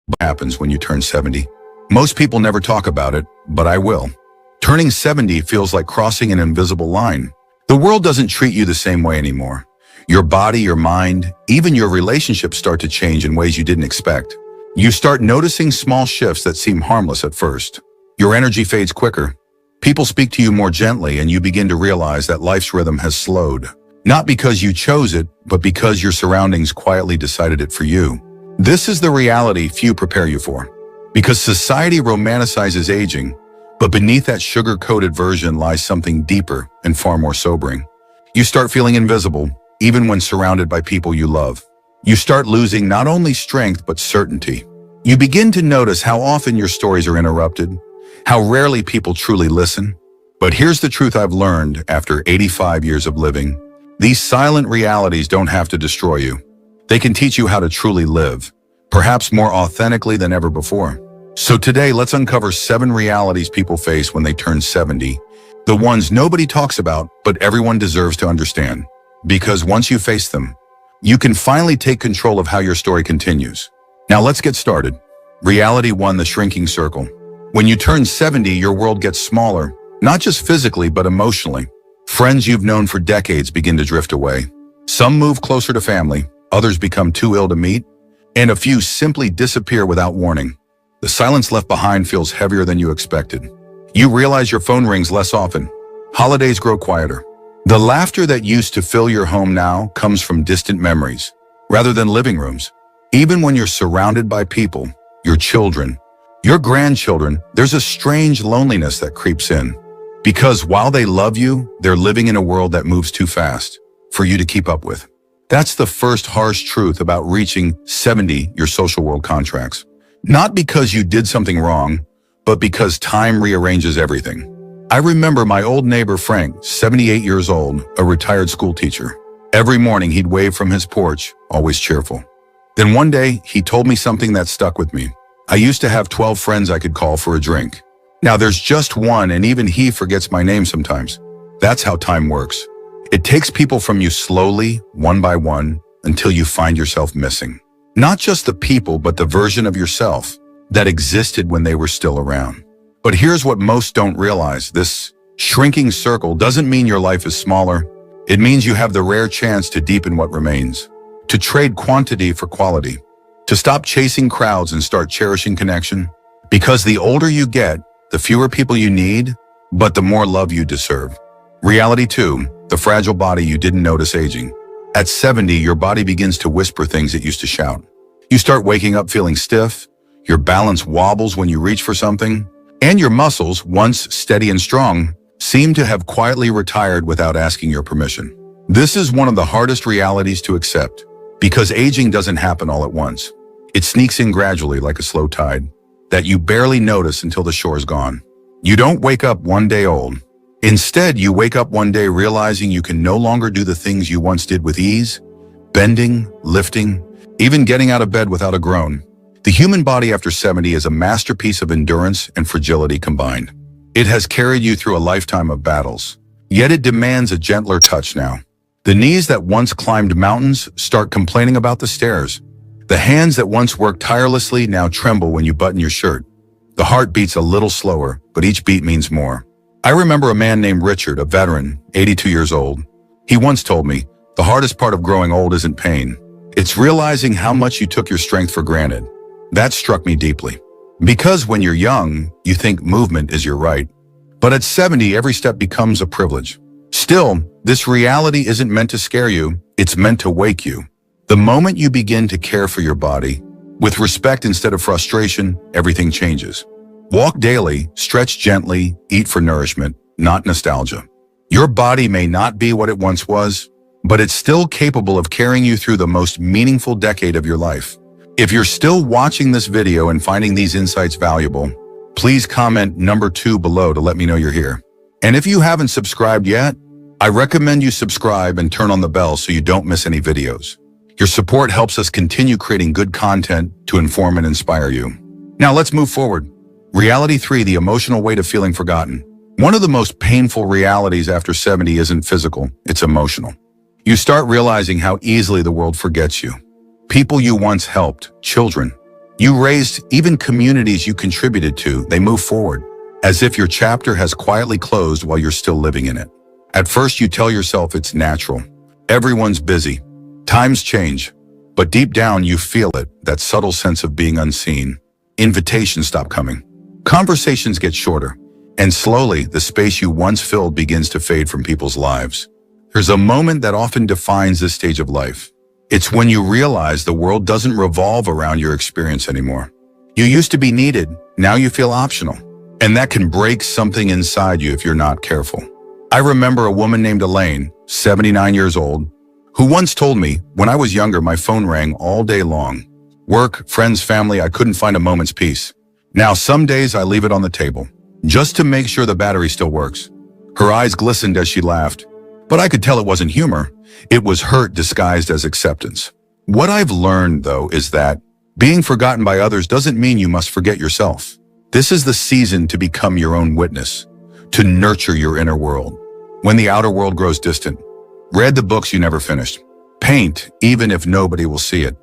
What happens when you turn 70? Most people never talk about it, but I will. Turning 70 feels like crossing an invisible line. The world doesn't treat you the same way anymore. Your body, your mind, even your relationships start to change in ways you didn't expect. You start noticing small shifts that seem harmless at first. Your energy fades quicker. People speak to you more gently, and you begin to realize that life's rhythm has slowed. Not because you chose it, but because your surroundings quietly decided it for you. This is the reality few prepare you for. Because society romanticizes aging, but beneath that sugar-coated version lies something deeper and far more sobering. You start feeling invisible, even when surrounded by people you love. You start losing not only strength, but certainty. You begin to notice how often your stories are interrupted, how rarely people truly listen. But here's the truth I've learned after 85 years of living. These silent realities don't have to destroy you. They can teach you how to truly live, perhaps more authentically than ever before. So today, let's uncover 7 realities people face when they turn 70. The ones nobody talks about, but everyone deserves to understand. Because once you face them, you can finally take control of how your story continues. Now let's get started. Reality 1, the shrinking circle. When you turn 70, your world gets smaller, not just physically, but emotionally. Friends you've known for decades begin to drift away. Some move closer to family, others become too ill to meet, and a few simply disappear without warning. The silence left behind feels heavier than you expected. You realize your phone rings less often. Holidays grow quieter. The laughter that used to fill your home now comes from distant memories, rather than living rooms. Even when you're surrounded by people, your children, your grandchildren, there's a strange loneliness that creeps in. Because while they love you, they're living in a world that moves too fast for you to keep up with. That's the first harsh truth about reaching 70, your social world contracts. Not because you did something wrong, but because time rearranges everything. I remember my old neighbor Frank, 78 years old, a retired school teacher. Every morning he'd wave from his porch, always cheerful. Then one day, he told me something that stuck with me. I used to have 12 friends I could call for a drink. Now there's just one, and even he forgets my name sometimes. That's how time works. It takes people from you slowly, one by one, until you find yourself missing. Not just the people, but the version of yourself that existed when they were still around. But here's what most don't realize. This shrinking circle doesn't mean your life is smaller. It means you have the rare chance to deepen what remains, to trade quantity for quality, to stop chasing crowds and start cherishing connection. Because the older you get, the fewer people you need, but the more love you deserve. Reality 2, the fragile body you didn't notice aging. At 70, your body begins to whisper things it used to shout. You start waking up feeling stiff, your balance wobbles when you reach for something, and your muscles, once steady and strong, seem to have quietly retired without asking your permission. This is one of the hardest realities to accept, because aging doesn't happen all at once. It sneaks in gradually like a slow tide that you barely notice until the shore's gone. You don't wake up one day old. Instead, you wake up one day realizing you can no longer do the things you once did with ease, bending, lifting, even getting out of bed without a groan. The human body after 70 is a masterpiece of endurance and fragility combined. It has carried you through a lifetime of battles, yet it demands a gentler touch now. The knees that once climbed mountains start complaining about the stairs. The hands that once worked tirelessly now tremble when you button your shirt. The heart beats a little slower, but each beat means more. I remember a man named Richard, a veteran, 82 years old. He once told me, the hardest part of growing old isn't pain. It's realizing how much you took your strength for granted. That struck me deeply. Because when you're young, you think movement is your right. But at 70, every step becomes a privilege. Still, this reality isn't meant to scare you, it's meant to wake you. The moment you begin to care for your body, with respect instead of frustration, everything changes. Walk daily, stretch gently, eat for nourishment, not nostalgia. Your body may not be what it once was, but it's still capable of carrying you through the most meaningful decade of your life. If you're still watching this video and finding these insights valuable, please comment number 2 below to let me know you're here. And if you haven't subscribed yet, I recommend you subscribe and turn on the bell so you don't miss any videos. Your support helps us continue creating good content to inform and inspire you. Now let's move forward. Reality 3, the emotional weight of feeling forgotten. One of the most painful realities after 70 isn't physical, it's emotional. You start realizing how easily the world forgets you. People you once helped, children, You raised, even communities you contributed to, they move forward, as if your chapter has quietly closed while you're still living in it. At first you tell yourself it's natural. Everyone's busy. Times change. But deep down you feel it, that subtle sense of being unseen. Invitations stop coming. Conversations get shorter. And slowly, the space you once filled begins to fade from people's lives. There's a moment that often defines this stage of life. It's when you realize the world doesn't revolve around your experience anymore. You used to be needed, now you feel optional. And that can break something inside you if you're not careful. I remember a woman named Elaine, 79 years old, who once told me, when I was younger, my phone rang all day long. Work, friends, family, I couldn't find a moment's peace. Now some days I leave it on the table, just to make sure the battery still works. Her eyes glistened as she laughed, but I could tell it wasn't humor. It was hurt disguised as acceptance. What I've learned, though, is that being forgotten by others doesn't mean you must forget yourself. This is the season to become your own witness, to nurture your inner world. When the outer world grows distant, read the books you never finished. Paint, even if nobody will see it.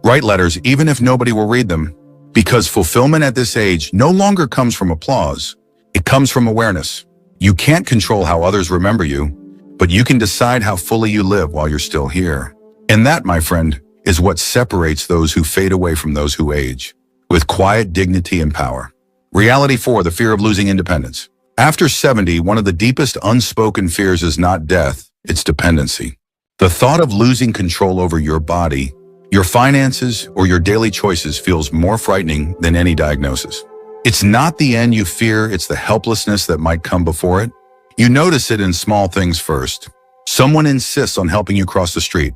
Write letters, even if nobody will read them. Because fulfillment at this age no longer comes from applause. It comes from awareness. You can't control how others remember you, but you can decide how fully you live while you're still here. And that, my friend, is what separates those who fade away from those who age, with quiet dignity and power. Reality 4, the fear of losing independence. After 70, one of the deepest unspoken fears is not death, it's dependency. The thought of losing control over your body, your finances, or your daily choices feels more frightening than any diagnosis. It's not the end you fear, it's the helplessness that might come before it. You notice it in small things first. Someone insists on helping you cross the street.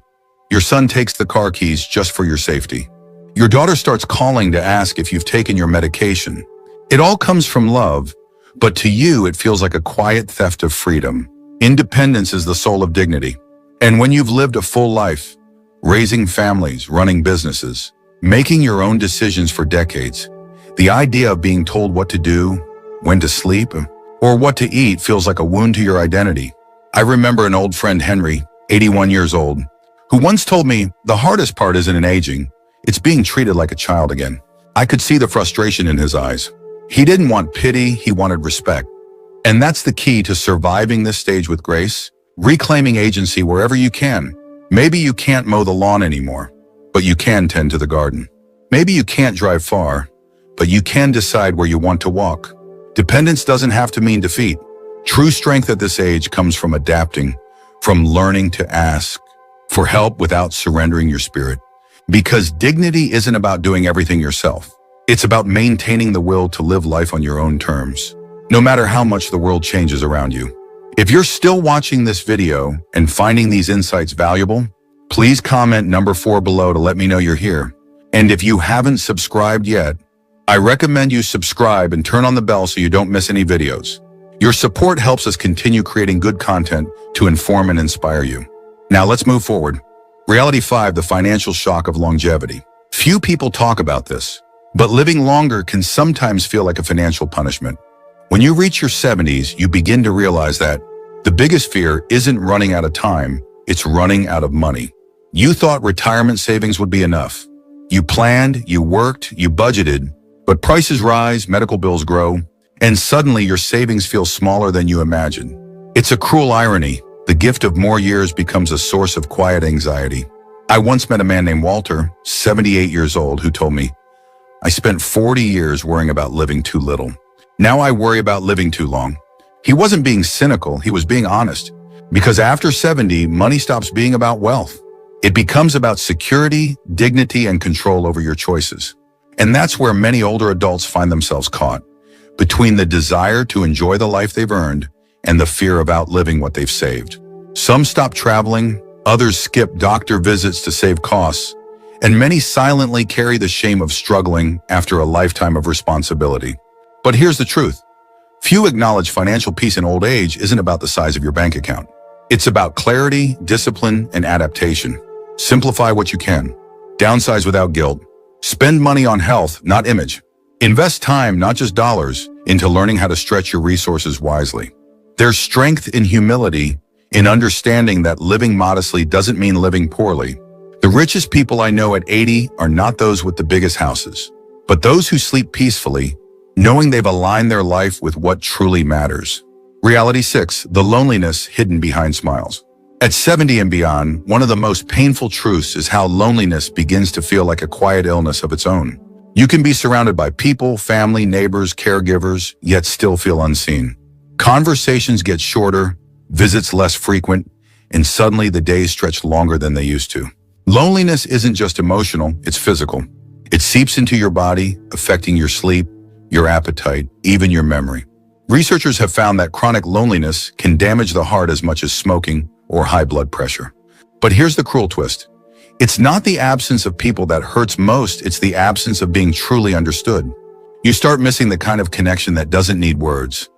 Your son takes the car keys just for your safety. Your daughter starts calling to ask if you've taken your medication. It all comes from love, but to you it feels like a quiet theft of freedom. Independence is the soul of dignity. And when you've lived a full life, raising families, running businesses, making your own decisions for decades, the idea of being told what to do, when to sleep, or what to eat feels like a wound to your identity. I remember an old friend, Henry, 81 years old, who once told me, the hardest part isn't in aging, it's being treated like a child again. I could see the frustration in his eyes. He didn't want pity, he wanted respect. And that's the key to surviving this stage with grace, reclaiming agency wherever you can. Maybe you can't mow the lawn anymore, but you can tend to the garden. Maybe you can't drive far, but you can decide where you want to walk. Dependence doesn't have to mean defeat. True strength at this age comes from adapting, from learning to ask for help without surrendering your spirit. Because dignity isn't about doing everything yourself. It's about maintaining the will to live life on your own terms, no matter how much the world changes around you. If you're still watching this video and finding these insights valuable, please comment number 4 below to let me know you're here. And if you haven't subscribed yet, I recommend you subscribe and turn on the bell so you don't miss any videos. Your support helps us continue creating good content to inform and inspire you. Now let's move forward. Reality 5, the financial shock of longevity. Few people talk about this, but living longer can sometimes feel like a financial punishment. When you reach your 70s, you begin to realize that the biggest fear isn't running out of time, it's running out of money. You thought retirement savings would be enough. You planned, you worked, you budgeted, but prices rise, medical bills grow, and suddenly your savings feel smaller than you imagined. It's a cruel irony. The gift of more years becomes a source of quiet anxiety. I once met a man named Walter, 78 years old, who told me, I spent 40 years worrying about living too little. Now I worry about living too long. He wasn't being cynical, he was being honest. Because after 70, money stops being about wealth. It becomes about security, dignity, and control over your choices. And that's where many older adults find themselves caught, between the desire to enjoy the life they've earned and the fear of outliving what they've saved. Some stop traveling, others skip doctor visits to save costs, and many silently carry the shame of struggling after a lifetime of responsibility. But here's the truth. Few acknowledge financial peace in old age isn't about the size of your bank account. It's about clarity, discipline, and adaptation. Simplify what you can. Downsize without guilt. Spend money on health, not image. Invest time, not just dollars, into learning how to stretch your resources wisely. There's strength in humility, in understanding that living modestly doesn't mean living poorly. The richest people I know at 80 are not those with the biggest houses. but those who sleep peacefully, knowing they've aligned their life with what truly matters. Reality 6, the loneliness hidden behind smiles. At 70 and beyond, one of the most painful truths is how loneliness begins to feel like a quiet illness of its own. You can be surrounded by people, family, neighbors, caregivers, yet still feel unseen. Conversations get shorter, visits less frequent, and suddenly the days stretch longer than they used to. Loneliness isn't just emotional, it's physical. It seeps into your body, affecting your sleep, your appetite, even your memory. Researchers have found that chronic loneliness can damage the heart as much as smoking or high blood pressure. But here's the cruel twist. It's not the absence of people that hurts most, it's the absence of being truly understood. You start missing the kind of connection that doesn't need words.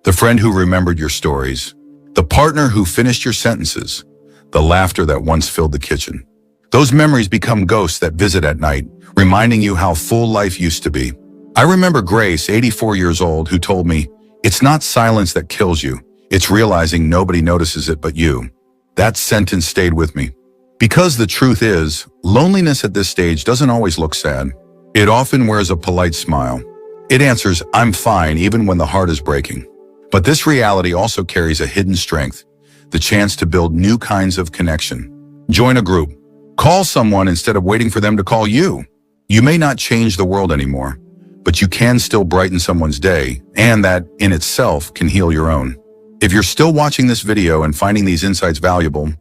The friend who remembered your stories, the partner who finished your sentences, the laughter that once filled the kitchen. Those memories become ghosts that visit at night, reminding you how full life used to be. I remember Grace, 84 years old, who told me, "It's not silence that kills you, it's realizing nobody notices it but you." That sentence stayed with me. Because the truth is, loneliness at this stage doesn't always look sad. It often wears a polite smile. It answers, "I'm fine," even when the heart is breaking. But this reality also carries a hidden strength, the chance to build new kinds of connection. Join a group. Call someone instead of waiting for them to call you. You may not change the world anymore, but you can still brighten someone's day, and that, in itself, can heal your own. If you're still watching this video and finding these insights valuable,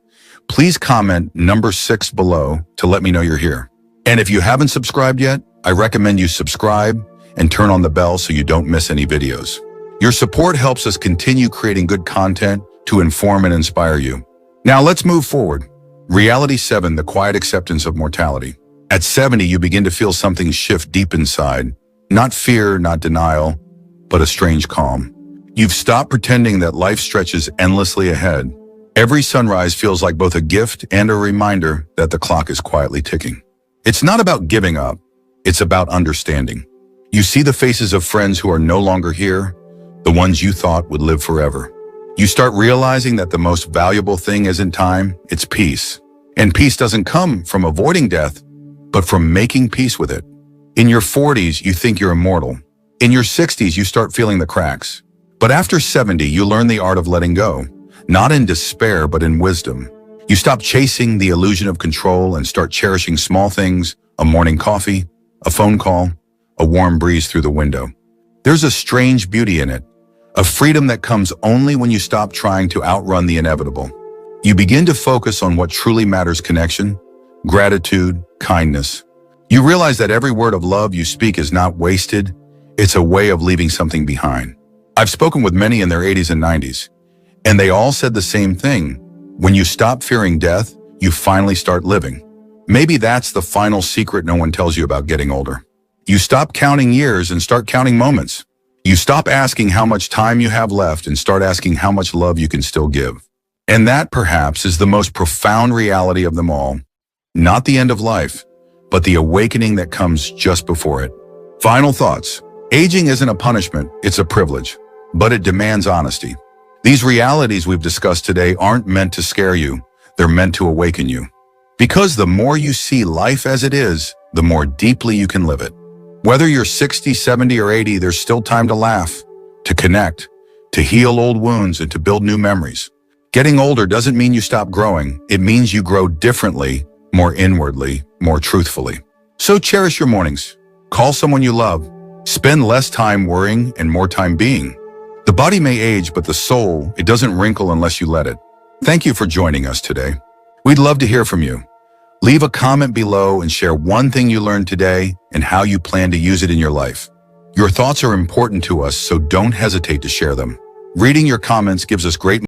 please comment number 6 below to let me know you're here. And if you haven't subscribed yet, I recommend you subscribe and turn on the bell so you don't miss any videos. Your support helps us continue creating good content to inform and inspire you. Now let's move forward. Reality 7, the quiet acceptance of mortality. At 70, you begin to feel something shift deep inside. Not fear, not denial, but a strange calm. You've stopped pretending that life stretches endlessly ahead. Every sunrise feels like both a gift and a reminder that the clock is quietly ticking. It's not about giving up, it's about understanding. You see the faces of friends who are no longer here, the ones you thought would live forever. You start realizing that the most valuable thing isn't time, it's peace. And peace doesn't come from avoiding death, but from making peace with it. In your 40s, you think you're immortal. In your 60s, you start feeling the cracks. But after 70, you learn the art of letting go. Not in despair, but in wisdom. You stop chasing the illusion of control and start cherishing small things, a morning coffee, a phone call, a warm breeze through the window. There's a strange beauty in it, a freedom that comes only when you stop trying to outrun the inevitable. You begin to focus on what truly matters: connection, gratitude, kindness. You realize that every word of love you speak is not wasted, it's a way of leaving something behind. I've spoken with many in their 80s and 90s. And they all said the same thing. When you stop fearing death, you finally start living. Maybe that's the final secret no one tells you about getting older. You stop counting years and start counting moments. You stop asking how much time you have left and start asking how much love you can still give. And that, perhaps, is the most profound reality of them all. Not the end of life, but the awakening that comes just before it. Final thoughts. Aging isn't a punishment, it's a privilege, but it demands honesty. These realities we've discussed today aren't meant to scare you, they're meant to awaken you. Because the more you see life as it is, the more deeply you can live it. Whether you're 60, 70, or 80, there's still time to laugh, to connect, to heal old wounds, and to build new memories. Getting older doesn't mean you stop growing, it means you grow differently, more inwardly, more truthfully. So cherish your mornings, call someone you love, spend less time worrying and more time being. The body may age, but the soul, it doesn't wrinkle unless you let it. Thank you for joining us today. We'd love to hear from you. Leave a comment below and share one thing you learned today and how you plan to use it in your life. Your thoughts are important to us, so don't hesitate to share them. Reading your comments gives us great